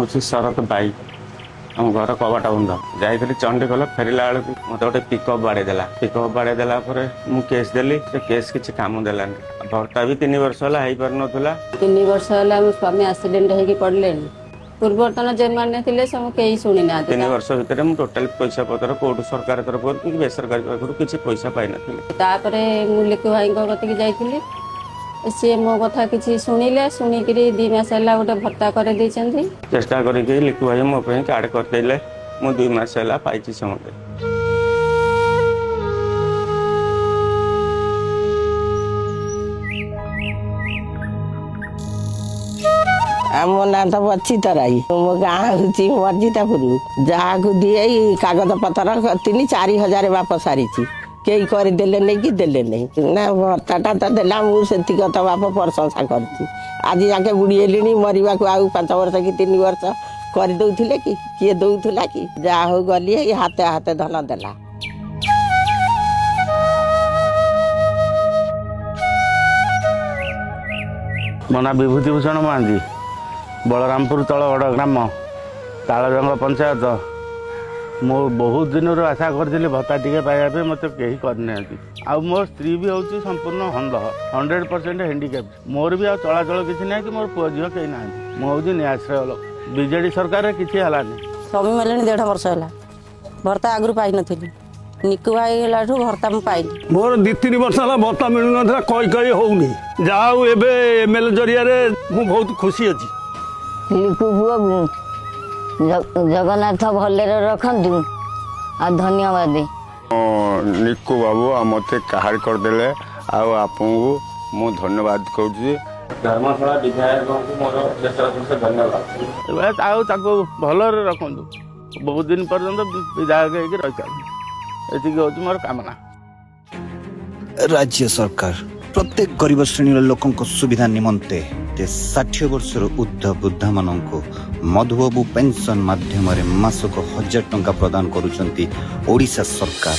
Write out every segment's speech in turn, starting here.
हूँ शरत बाई आम घर कबाटा बंद जाइली चंडीगढ़ फेरला बेलू मत गोटे पिकअप बाड़ेदेला पिकअप बाड़ेदेला मुझे केस देली से केस किसी काम देलानी भर्ता भी 3 वर्ष है हो पार नाला 3 वर्ष है मो स्वामी एक्सीडेंट होगी पड़े पूर्वतन जेल मैंने थे कहीं शुणी ना 3 वर्ष भितर मुझे टोटाल पैसा पतर कौट सरकार तरफ कि बेसरकारी तरफ किसी पैसा पाई मुझे लिखु भाई कतिक जाइली सी मो कथा किसी शुणिले शुणिक 2 मास है गोटे भत्ता कर चेष्टा करके लिखु भाई मो कार्ड करदे मु 2 मास है पाई समझे आम ना तो बची तराई मो गाँ हूँ मर्जितापुर जहाँ को दिए कागज पतर 3-4 हजार बाप सारी कई करदे नहीं कि देले नहीं ना भत्ताटा तो देला मुझे तो बाप प्रशंसा कर आज जाके बुढ़ी मरवा को आउ 5 वर्ष कि 3 वर्ष कर दौले कि किए दौला कि जहाँ हो गली हाथे हाथे धन देला। मो ना विभूतिभूषण महांती बलरामपुर तल बड़ ग्राम तालजंग पंचायत मो बहुत दिन आशा करी भत्ता टे पाइबा मत कहीं करना आ मो स्त्री भी हूँ संपूर्ण 100% हैंडिकैप मोर भी चलाचल किसी ना कि मोर पुओ झील कहीं ना मुझे निराश्रय लोक बीजेडी सरकार किसी है स्वामी मिले 1.5 वर्ष है भर्ता आगु पाई नी निकु भाई भर्ता मुझे पाइली मोर 2-3 वर्ष है भत्ता मिलू ना कही होनी जहाँ एमएलए जरिया मुझे बहुत खुशी अच्छी लिखु पुओ जगन्नाथ भले रखु आ धन्यवाद निकु बाबू मत कार्ड करदे आपको मु धन्यवाद करुँची धर्मशाला विधायक को मोर धन्यवाद भल रखु बहुत दिन पर्यंत विधायक रही हूँ मोर कामना। राज्य सरकार प्रत्येक गरीब श्रेणी लोकों सुविधा निमंते 60 वर्षर ऊर्ध्व वृद्धा मानक मधुबाबू पेंशन माध्यम मासक 1000 टंका प्रदान करुचंती ओडिशा सरकार।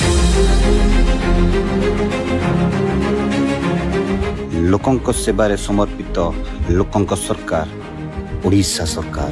लोकों सेवारे समर्पित लोकों सरकार ओडिशा सरकार।